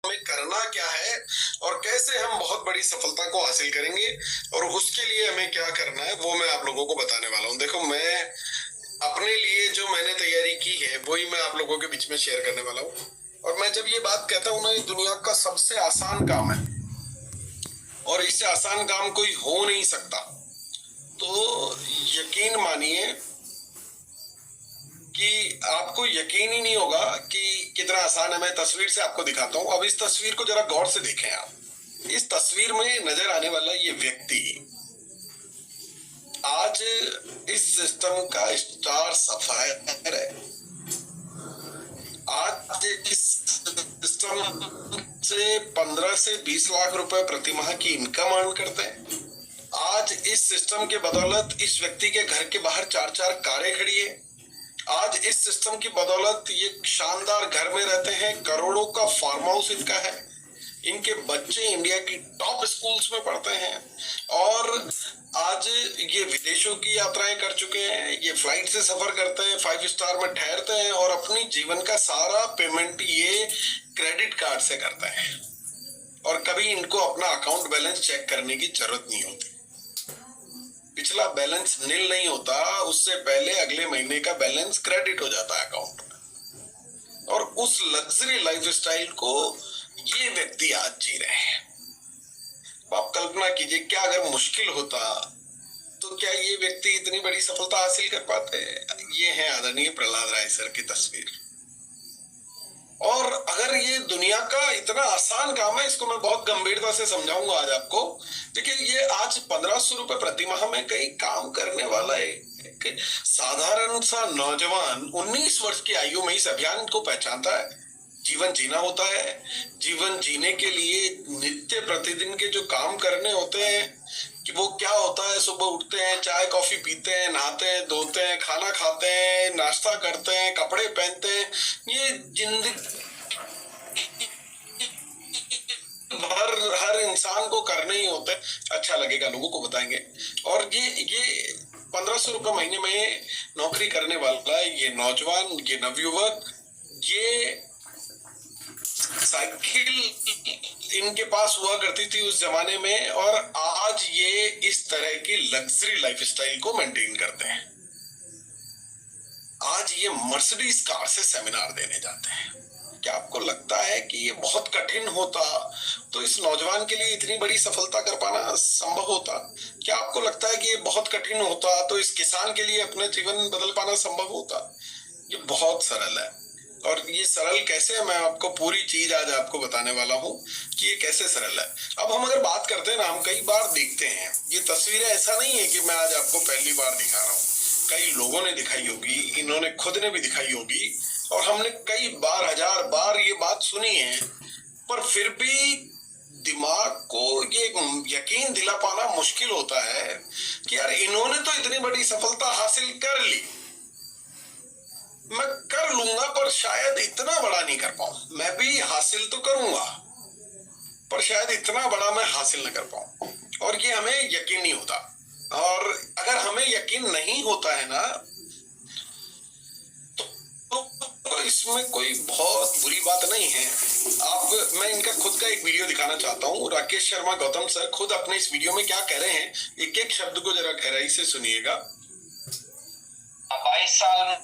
हमें करना क्या है और कैसे हम बहुत बड़ी सफलता को हासिल करेंगे और उसके लिए हमें क्या करना है वो मैं आप लोगों को बताने वाला हूँ। देखो, मैं अपने लिए जो मैंने तैयारी की है वही मैं आप लोगों के बीच में शेयर करने वाला हूँ। और मैं जब ये बात कहता हूँ ना, ये दुनिया का सबसे आसान काम है और इससे आसान काम कोई हो नहीं सकता। तो यकीन मानिए कि आपको यकीन ही नहीं होगा कि कितना आसान है। मैं तस्वीर से आपको दिखाता हूँ। अब इस तस्वीर को जरा गौर से देखें आप। इस तस्वीर में नजर आने वाला ये व्यक्ति आज इस सिस्टम का स्टार सफायर है। आज इस सिस्टम से 15 से 20 लाख रुपए प्रति माह की इनकम अर्न करते हैं। आज इस सिस्टम के बदौलत इस व्यक्ति के घर के बाहर 4-4 कारें खड़ी है। आज इस सिस्टम की बदौलत ये शानदार घर में रहते हैं। करोड़ों का फार्म हाउस इनका है। इनके बच्चे इंडिया की टॉप स्कूल्स में पढ़ते हैं और आज ये विदेशों की यात्राएं कर चुके हैं। ये फ्लाइट से सफर करते हैं, 5 स्टार में ठहरते हैं और अपनी जीवन का सारा पेमेंट ये क्रेडिट कार्ड से करते हैं और कभी इनको अपना अकाउंट बैलेंस चेक करने की जरूरत नहीं होती। पिछला बैलेंस नील नहीं होता, उससे पहले अगले महीने का बैलेंस क्रेडिट हो जाता है अकाउंट में। और उस लग्जरी लाइफस्टाइल को ये व्यक्ति आज जी रहे हैं। आप कल्पना कीजिए, क्या अगर मुश्किल होता तो क्या ये व्यक्ति इतनी बड़ी सफलता हासिल कर पाते? ये है आदरणीय प्रहलाद राय सर की तस्वीर। और अगर ये दुनिया का इतना आसान काम है, इसको मैं बहुत गंभीरता से समझाऊंगा आज आपको। देखिए, ये आज 1500 रुपए प्रति माह में कहीं काम करने वाला एक साधारण सा नौजवान 19 वर्ष की आयु में इस अभियान को पहचानता है। जीवन जीना होता है। जीवन जीने के लिए नित्य प्रतिदिन के जो काम करने होते हैं कि वो क्या होता है, सुबह उठते हैं, चाय कॉफी पीते हैं, नहाते हैं, धोते हैं, खाना खाते हैं, नाश्ता करते हैं, कपड़े पहनते हैं। ये जिंदगी भर हर इंसान को करने ही होते हैं। अच्छा लगेगा, लोगों को बताएंगे। और ये 1500 रुपए महीने में नौकरी करने वाला ये नौजवान, ये नवयुवक, ये साइकिल इनके पास हुआ करती थी उस जमाने में और आज ये इस तरह की लग्जरी लाइफस्टाइल को मेंटेन करते हैं। आज ये मर्सिडीज कार से सेमिनार देने जाते हैं। क्या आपको लगता है कि ये बहुत कठिन होता तो इस नौजवान के लिए इतनी बड़ी सफलता कर पाना संभव होता? क्या आपको लगता है कि ये बहुत कठिन होता तो इस किसान के लिए अपना जीवन बदल पाना संभव होता? ये बहुत सरल है। और ये सरल कैसे है, मैं आपको पूरी चीज आज आपको बताने वाला हूँ कि ये कैसे सरल है। अब हम अगर बात करते हैं ना, हम कई बार देखते हैं ये तस्वीरें। ऐसा नहीं है कि मैं आज आपको पहली बार दिखा रहा हूँ, कई लोगों ने दिखाई होगी, इन्होंने खुद ने भी दिखाई होगी और हमने कई बार, 1000 बार ये बात सुनी है। पर फिर भी दिमाग को ये यकीन दिला पाना मुश्किल होता है कि यार इन्होंने तो इतनी बड़ी सफलता हासिल कर ली, मैं कर लूंगा पर शायद इतना बड़ा नहीं कर पाऊं। मैं भी हासिल तो करूंगा पर शायद इतना बड़ा मैं हासिल न कर पाऊं। और ये हमें यकीन नहीं होता। और अगर हमें यकीन नहीं होता है ना, तो इसमें कोई बहुत बुरी बात नहीं है। मैं इनका खुद का एक वीडियो दिखाना चाहता हूँ। राकेश शर्मा गौतम सर खुद अपने इस वीडियो में क्या कह रहे हैं, एक एक शब्द को जरा गहराई से सुनिएगा। 22 साल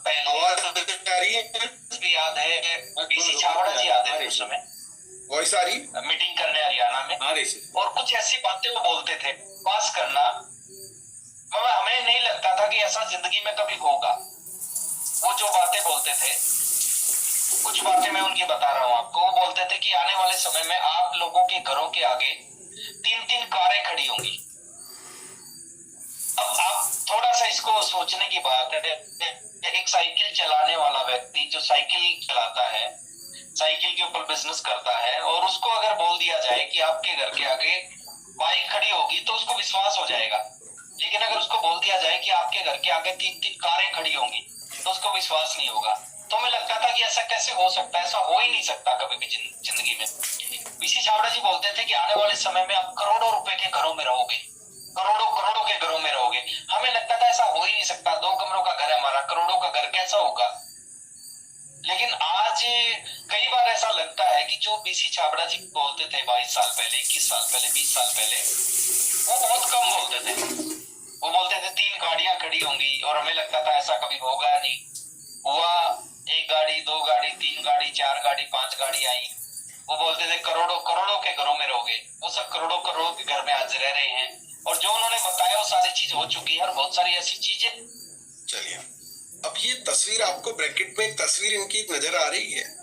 पहले आवाज आ रही है? याद है, बीसी छाबड़ा जी आते थे उस समय, वॉइस आ रही, मीटिंग करने हरियाणा में आ रही थी और कुछ ऐसी बातें वो बोलते थे, पास करना। मगर हमें नहीं लगता था कि ऐसा जिंदगी में कभी होगा। वो जो बातें बोलते थे, कुछ बातें मैं उनकी बता रहा हूँ आपको। वो बोलते थे कि आने वाले समय में आप लोगों के घरों के आगे 3-3 कारें खड़ी होंगी। अब आप थोड़ा सा इसको सोचने की बात है। एक साइकिल चलाने वाला व्यक्ति जो साइकिल चलाता है, साइकिल के ऊपर बिजनेस करता है, और उसको अगर बोल दिया जाए कि आपके घर के आगे बाइक खड़ी होगी तो उसको विश्वास हो जाएगा। लेकिन अगर उसको बोल दिया जाए कि आपके घर के आगे 3-3 कारें खड़ी होंगी तो उसको विश्वास नहीं होगा। तो हमें लगता था कि ऐसा कैसे हो सकता है, ऐसा हो ही नहीं सकता कभी भी जिंदगी में। बीसी छाबड़ा जी बोलते थे कि आने वाले समय में आप करोड़ों रुपए के घरों में रहोगे, करोड़ों करोड़ों के घरों में रहोगे। हमें लगता था ऐसा हो ही नहीं सकता, 2 कमरों का घर है हमारा, करोड़ों का घर कैसा होगा। लेकिन आज कई बार ऐसा लगता है कि जो बीसी छाबड़ा जी बोलते थे 22 साल पहले, 21 साल पहले, 20 साल पहले, वो बहुत कम बोलते थे। वो बोलते थे 3 गाड़ियां खड़ी होंगी, और हमें लगता था ऐसा कभी होगा नहीं। हुआ, 1 गाड़ी, 2 गाड़ी, 3 गाड़ी, 4 गाड़ी, 5 गाड़ी आई। वो बोलते थे करोड़ों करोड़ों के घरों में रहोगे। वो सब करोड़ों करोड़ों के घर में आज रह रहे हैं, और जो उन्होंने बताया वो सारी चीज हो चुकी है, और बहुत सारी ऐसी चीजें। चलिए, अब ये तस्वीर आपको ब्रैकेट में एक तस्वीर इनकी नजर आ रही है।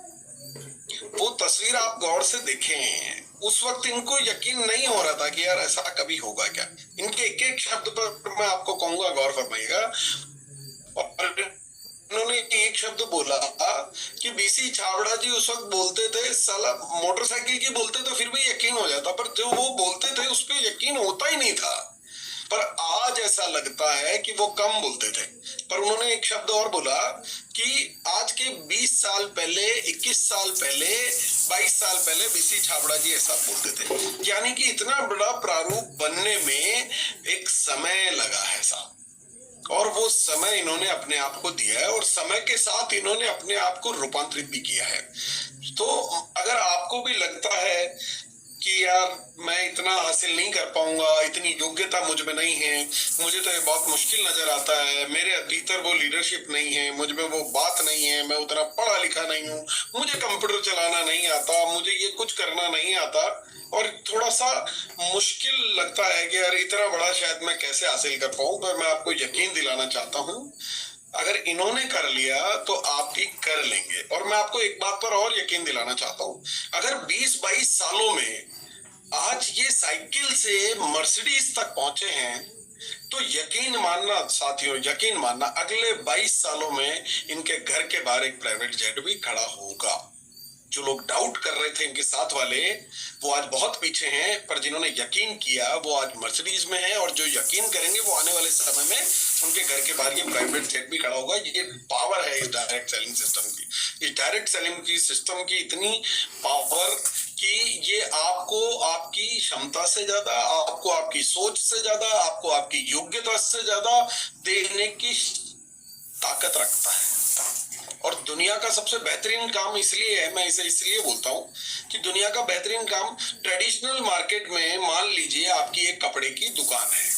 वो तस्वीर आप गौर से देखें, उस वक्त इनको यकीन नहीं हो रहा था कि यार ऐसा कभी होगा क्या। इनके एक एक शब्द पर मैं आपको कहूंगा, गौर फरमाइएगा। और इन्होंने एक शब्द बोला कि बीसी छाबड़ा जी उस वक्त बोलते थे, साला मोटरसाइकिल की बोलते तो फिर भी यकीन हो जाता, पर जो वो बोलते थे उस पर यकीन होता ही नहीं था। पर आज ऐसा लगता है कि वो कम बोलते थे। पर उन्होंने एक शब्द और बोला कि आज के 20 साल पहले, 21 साल पहले, 22 साल पहले बीसी छाबड़ा जी ऐसा बोलते थे। यानी कि इतना बड़ा प्रारूप बनने में एक समय लगा है साहब, और वो समय इन्होंने अपने आप को दिया है, और समय के साथ इन्होंने अपने आप को रूपांतरित भी किया है। तो अगर आपको भी लगता है कि यार मैं इतना हासिल नहीं कर पाऊंगा, इतनी योग्यता मुझ में नहीं है, मुझे तो ये बहुत मुश्किल नजर आता है, मेरे भीतर वो लीडरशिप नहीं है, मुझ में वो बात नहीं है, मैं उतना पढ़ा लिखा नहीं हूँ, मुझे कंप्यूटर चलाना नहीं आता, मुझे ये कुछ करना नहीं आता, और थोड़ा सा मुश्किल लगता है कि यार इतना बड़ा शायद मैं कैसे हासिल कर पाऊं। पर मैं आपको यकीन दिलाना चाहता हूं, अगर इन्होंने कर लिया तो आप भी कर लेंगे। और मैं आपको एक बात पर और यकीन दिलाना चाहता हूं, अगर 20-22 सालों में आज ये साइकिल से मर्सिडीज तक पहुंचे हैं, तो यकीन मानना साथियों, यकीन मानना अगले 22 सालों में इनके घर के बाहर एक प्राइवेट जेट भी खड़ा होगा। जो लोग डाउट कर रहे थे इनके साथ वाले, वो आज बहुत पीछे हैं, पर जिन्होंने यकीन किया वो आज मर्सिडीज में है, और जो यकीन करेंगे वो आने वाले समय में उनके घर के बाहर ये प्राइवेट जेट भी खड़ा होगा। ये पावर है इस डायरेक्ट सेलिंग सिस्टम की। इस डायरेक्ट सेलिंग की सिस्टम की इतनी पावर कि ये आपको आपकी क्षमता से ज्यादा, आपको आपकी सोच से ज्यादा, आपको आपकी योग्यता से ज्यादा देने की ताकत रखता है। और दुनिया का सबसे बेहतरीन काम इसलिए है, मैं इसे इसलिए बोलता हूं कि दुनिया का बेहतरीन काम, ट्रेडिशनल मार्केट में मान लीजिए आपकी एक कपड़े की दुकान है,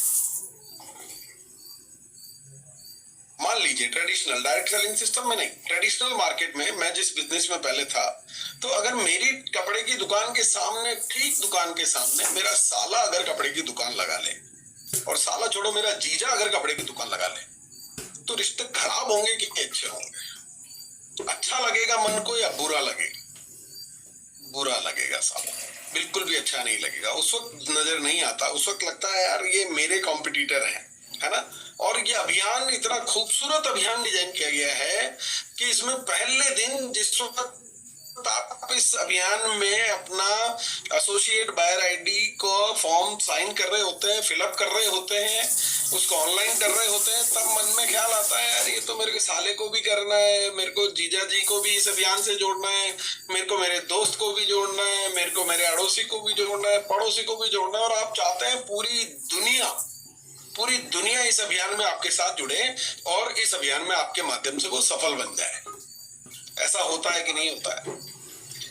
मान लीजिए ट्रेडिशनल, डायरेक्ट सेलिंग सिस्टम में नहीं, ट्रेडिशनल मार्केट में मैं जिस बिजनेस में पहले था, तो अगर मेरी कपड़े की दुकान के सामने, ठीक दुकान के सामने मेरा साला अगर कपड़े की दुकान लगा ले, और साला छोड़ो मेरा जीजा अगर कपड़े की दुकान लगा ले, तो रिश्ते खराब होंगे कि अच्छे होंगे? अच्छा लगेगा मन को या बुरा लगेगा? बुरा लगेगा साहब, बिल्कुल भी अच्छा नहीं लगेगा। उस वक्त नजर नहीं आता, उस वक्त लगता है यार ये मेरे कॉम्पिटिटर हैं, है ना। और ये अभियान इतना खूबसूरत अभियान डिजाइन किया गया है कि इसमें पहले दिन जिस वक्त आप इस अभियान में अपना एसोसिएट बायर आईडी को फॉर्म साइन कर रहे होते हैं, फिलअप कर रहे होते हैं, उसको ऑनलाइन कर रहे होते हैं, तब मन में ख्याल आता है यार ये तो मेरे को साले को भी करना है, मेरे को जीजा जी को भी इस अभियान से जोड़ना है, मेरे को मेरे दोस्त को भी जोड़ना है, मेरे को मेरे अड़ोसी को भी जोड़ना है, पड़ोसी को भी जोड़ना है। और आप चाहते हैं पूरी दुनिया इस अभियान में आपके साथ जुड़े, और इस अभियान में आपके माध्यम से वो सफल बन जाए। ऐसा होता है कि नहीं होता है?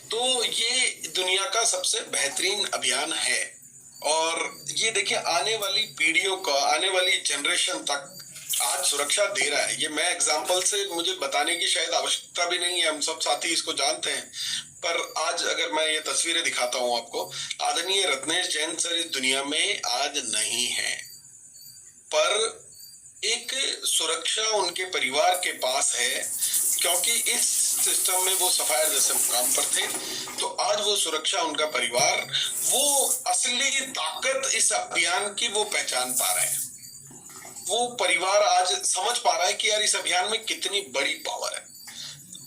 तो ये दुनिया का सबसे बेहतरीन अभियान है। और ये देखिए आने वाली पीढ़ियों का, आने वाली जनरेशन तक आज सुरक्षा दे रहा है। ये मैं एग्जांपल से, मुझे बताने की शायद आवश्यकता भी नहीं है, हम सब साथी इसको जानते हैं। पर आज अगर मैं ये तस्वीरें दिखाता हूं आपको, आदरणीय रत्नेश जैन सर इस दुनिया में आज नहीं है, पर एक सुरक्षा उनके परिवार के पास है, क्योंकि इस सिस्टम में वो सफायर जैसे मुकाम पर थे। तो आज वो सुरक्षा, उनका परिवार, वो असली ताकत इस अभियान की वो पहचान पा रहे हैं। वो परिवार आज समझ पा रहा है कि यार इस अभियान में कितनी बड़ी पावर है।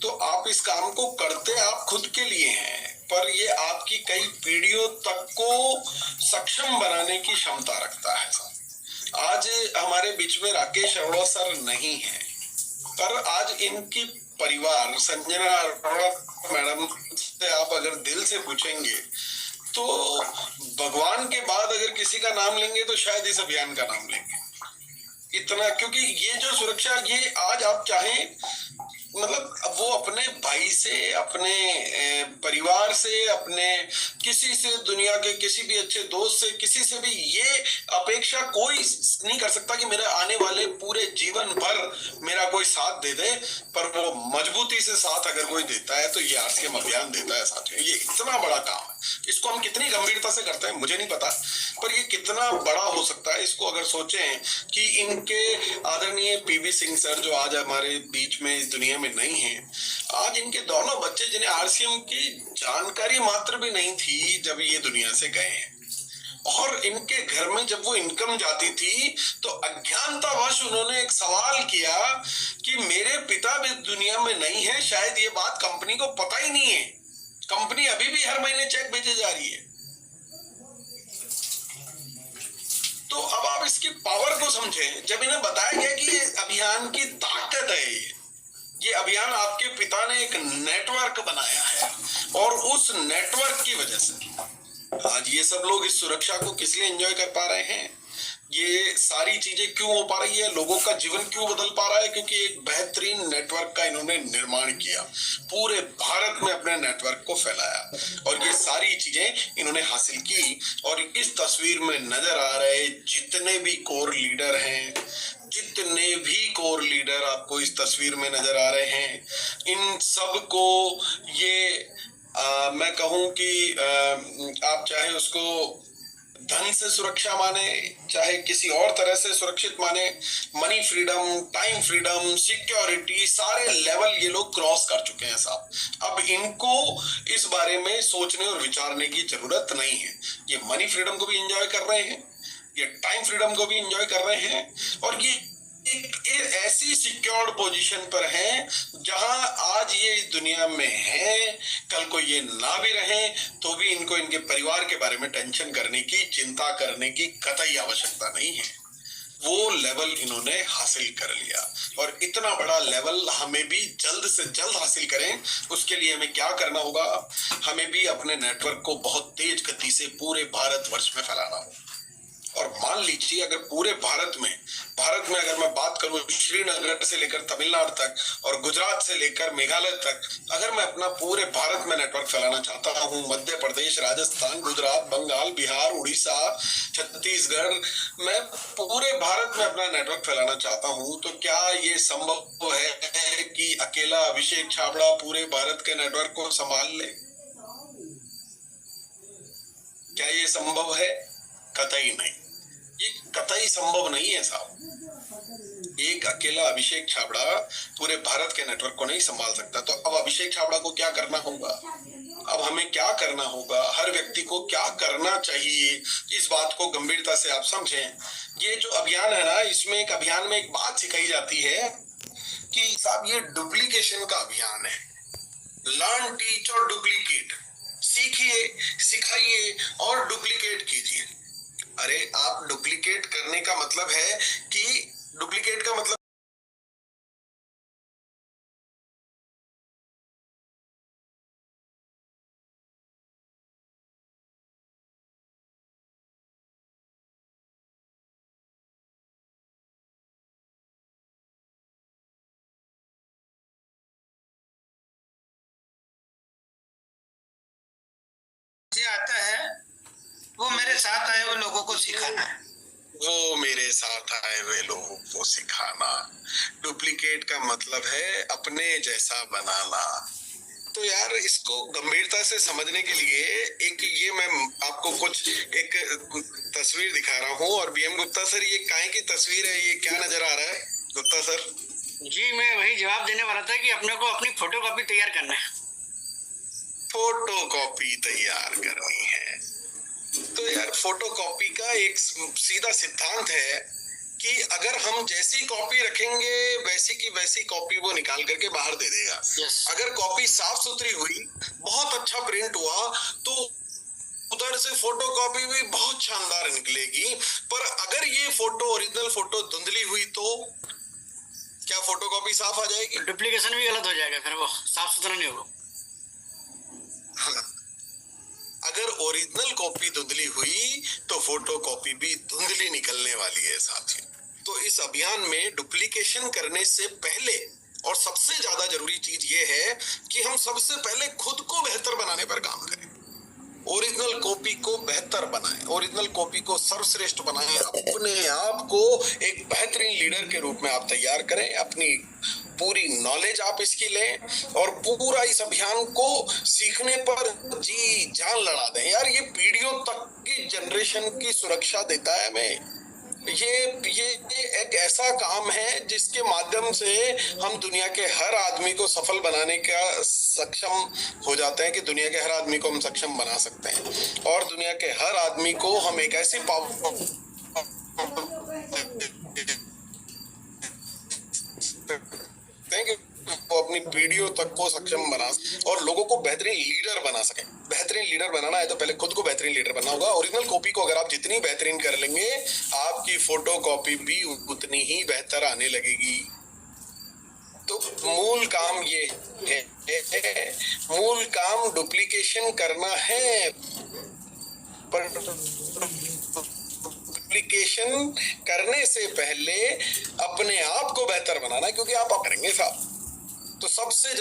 तो आप इस काम को करते आप खुद के लिए हैं, पर ये आपकी कई पीढ़ियों तक को सक्षम बनाने की क्षमता रखता है। आज हमारे बीच में राकेश अरोड़ा सर नहीं है, पर आज इनकी परिवार, संजना अरोड़ा मैडम से आप अगर दिल से पूछेंगे तो भगवान के बाद अगर किसी का नाम लेंगे तो शायद इस अभियान का नाम लेंगे। इतना, क्योंकि ये जो सुरक्षा, ये आज आप चाहें मतलब अब वो अपने भाई से, अपने परिवार से, अपने किसी से, दुनिया के किसी भी अच्छे दोस्त से, किसी से भी ये अपेक्षा कोई नहीं कर सकता कि मेरे आने वाले पूरे जीवन भर मेरा कोई साथ दे दे। पर वो मजबूती से साथ अगर कोई देता है तो ये आरसीएम अभियान देता है साथियों। ये इतना बड़ा काम है, इसको हम कितनी गंभीरता से करते हैं मुझे नहीं पता, पर ये कितना बड़ा हो सकता है इसको अगर सोचें कि इनके आदरणीय पीवी सिंह सर जो आज हमारे बीच में इस दुनिया में नहीं है, आज इनके दोनों बच्चे जिन्हें आरसीएम की जानकारी मात्र भी नहीं थी जब ये दुनिया से गए हैं, और इनके घर में जब वो इनकम जाती थी तो अज्ञानतावश उन्होंने एक सवाल किया कि मेरे पिता भी दुनिया में नहीं है, शायद ये बात कंपनी को पता ही नहीं है, कंपनी अभी भी हर महीने चेक भेजे जा रही है। तो अब आप इसकी पावर को समझें। जब इन्हें बताया गया कि ये अभियान की ताकत है, ये अभियान आपके पिता ने एक नेटवर्क बनाया है, और उस नेटवर्क की वजह से आज ये सब लोग इस सुरक्षा को किस लिए एंजॉय कर पा रहे हैं, ये सारी चीजें क्यों हो पा रही है, लोगों का जीवन क्यों बदल पा रहा है, क्योंकि एक बेहतरीन नेटवर्क का इन्होंने निर्माण किया, पूरे भारत में अपने नेटवर्क को फैलाया, और ये सारी चीजें इन्होंने हासिल की। और इस तस्वीर में नजर आ रहे जितने भी कोर लीडर हैं, जितने भी कोर लीडर आपको इस तस्वीर में नजर आ रहे हैं, इन सब को ये मैं कहूं कि आप चाहे उसको धन से सुरक्षा माने, चाहे किसी और तरह से सुरक्षित माने, money freedom, time freedom, security, सारे लेवल ये लोग क्रॉस कर चुके हैं साहब। अब इनको इस बारे में सोचने और विचारने की जरूरत नहीं है। ये मनी फ्रीडम को भी एंजॉय कर रहे हैं, ये टाइम फ्रीडम को भी एंजॉय कर रहे हैं, और ये एक ऐसी सिक्योर्ड पोजीशन पर हैं जहां आज ये इस दुनिया में हैं, कल को ये ना भी रहे तो भी इनको इनके परिवार के बारे में टेंशन करने की, चिंता करने की कतई आवश्यकता नहीं है। वो लेवल इन्होंने हासिल कर लिया, और इतना बड़ा लेवल हमें भी जल्द से जल्द हासिल करें। उसके लिए हमें क्या करना होगा, हमें भी अपने नेटवर्क को बहुत तेज गति से पूरे भारतवर्ष में फैलाना होगा। और मान लीजिए अगर पूरे भारत में अगर मैं बात करूं श्रीनगर से लेकर तमिलनाडु तक और गुजरात से लेकर मेघालय तक, अगर मैं अपना पूरे भारत में नेटवर्क फैलाना चाहता हूं, मध्य प्रदेश, राजस्थान, गुजरात, बंगाल, बिहार, उड़ीसा, छत्तीसगढ़, मैं पूरे भारत में अपना नेटवर्क फैलाना चाहता हूं, तो क्या ये संभव है कि अकेला अभिषेक छाबड़ा पूरे भारत के नेटवर्क को संभाल ले? क्या ये संभव है? कतई नहीं, ये कतई संभव नहीं है साहब। एक अकेला अभिषेक छाबड़ा पूरे भारत के नेटवर्क को नहीं संभाल सकता। तो अब अभिषेक छाबड़ा को क्या करना होगा, अब हमें क्या करना होगा, हर व्यक्ति को क्या करना चाहिए, इस बात को गंभीरता से आप समझें। ये जो अभियान है ना, इसमें एक अभियान में एक बात सिखाई जाती है कि साहब ये डुप्लीकेशन का अभियान है। लर्न, टीच और डुप्लीकेट, सीखिए, सिखाइए और डुप्लीकेट कीजिए। अरे आप डुप्लीकेट करने का मतलब है कि डुप्लीकेट का मतलब आता है वो मेरे साथ आए हुए लोगों को सिखाना है, वो मेरे साथ आए हुए लोगों को सिखाना। डुप्लीकेट का मतलब है अपने जैसा बनाना। तो यार इसको गंभीरता से समझने के लिए एक ये मैं आपको कुछ एक तस्वीर दिखा रहा हूँ। और बीएम गुप्ता सर, ये काहे की तस्वीर है, ये क्या नजर आ रहा है गुप्ता सर? जी मैं वही जवाब देने वाला था कि अपने को अपनी फोटोकॉपी तैयार करना है। फोटोकॉपी तैयार करनी है। तो यार फोटोकॉपी का एक सीधा सिद्धांत है कि अगर हम जैसी कॉपी रखेंगे वैसी की वैसी कॉपी वो निकाल करके बाहर दे देगा। अगर कॉपी साफ सुथरी हुई, बहुत अच्छा प्रिंट हुआ, तो उधर से फोटोकॉपी भी बहुत शानदार निकलेगी। पर अगर ये फोटो, ओरिजिनल फोटो धुंधली हुई तो क्या फोटोकॉपी साफ आ जाएगी? डुप्लीकेशन भी गलत हो जाएगा, फिर वो साफ सुथरा नहीं होगा। हाँ, अगर ओरिजिनल कॉपी धुंधली हुई तो फोटो कॉपी भी धुंधली निकलने वाली है साथियों। तो इस अभियान में डुप्लीकेशन करने से पहले और सबसे ज्यादा जरूरी चीज ये है कि हम सबसे पहले खुद को बेहतर बनाने पर काम करें। ओरिजिनल कॉपी को बेहतर बनाएं, ओरिजिनल कॉपी को सर्वश्रेष्ठ बनाएं, अपने आप को एक बेहतरीन लीडर के रूप में आप तैयार करें, अपनी पूरी नॉलेज आप इसकी लें और पूरा इस अभियान को सीखने पर जी जान लड़ा दें। यार ये पीढ़ियों तक की जनरेशन की सुरक्षा देता है हमें। ये एक ऐसा काम है जिसके माध्यम से हम दुनिया के हर आदमी को सफल बनाने का सक्षम हो जाते हैं कि दुनिया के हर आदमी को हम सक्षम बना सकते हैं और दुनिया के हर आदमी को हम एक ऐसी वो अपनी पीढ़ियों तक को सक्षम बना और लोगों को बेहतरीन लीडर बना सके। बेहतरीन लीडर बनाना है तो पहले खुद को बेहतरीन लीडर बनना होगा। ओरिजिनल कॉपी को अगर आप जितनी बेहतरीन कर लेंगे, आपकी फोटो कॉपी भी उतनी ही बेहतर आने लगेगी। तो मूल काम ये है, मूल काम डुप्लीकेशन करना है, पर डुप्लीकेशन करने से पहले अपने आप को बेहतर बनाना, क्योंकि आप करेंगे साहब। तो सबसे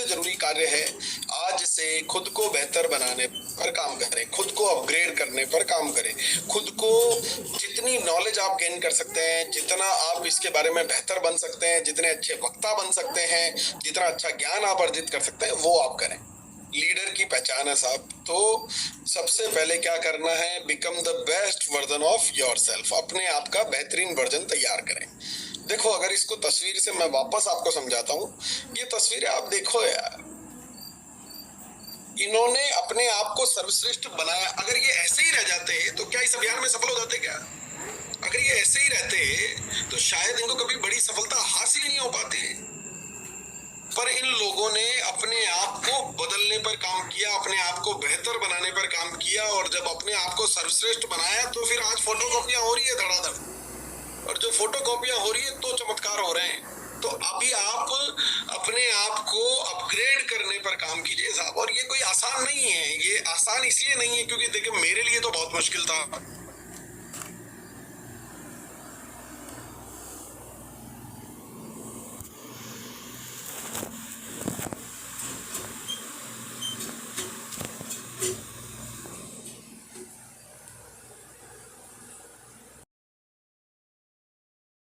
जरूरी कार्य है आज से खुद को बेहतर बनाने पर काम करें, खुद को अपग्रेड करने पर काम करें, खुद को जितनी नॉलेज आप गेन कर सकते हैं, जितना आप इसके बारे में बेहतर बन सकते हैं, जितने अच्छे वक्ता बन सकते हैं, जितना अच्छा ज्ञान आप अर्जित कर सकते हैं, वो आप करें। लीडर की पहचान है साहब। तो सबसे पहले क्या करना है, become the best version of yourself. अपने आप का बेहतरीन वर्जन तैयार करें। देखो, अगर इसको तस्वीर से मैं वापस आपको समझाता हूँ, ये तस्वीर आप देखो यार, इन्होंने अपने आप को सर्वश्रेष्ठ बनाया। अगर ये ऐसे ही रह जाते तो क्या इस अभियान में सफल हो जाते क्या? अगर ये ऐसे ही रहते तो शायद इनको कभी बड़ी सफलता हासिल ही नहीं हो पाती। पर इन लोगों ने अपने आप को बदलने पर काम किया, अपने आप को बेहतर बनाने पर काम किया और जब अपने आप को सर्वश्रेष्ठ बनाया तो फिर आज फोटोकॉपियां हो रही है धड़ाधड़, और जो फोटोकॉपियां हो रही है तो चमत्कार हो रहे हैं। तो अभी आप अपने आप को अपग्रेड करने पर काम कीजिए साहब। और ये कोई आसान नहीं है, ये आसान इसलिए नहीं है क्योंकि देखिए मेरे लिए तो बहुत मुश्किल था।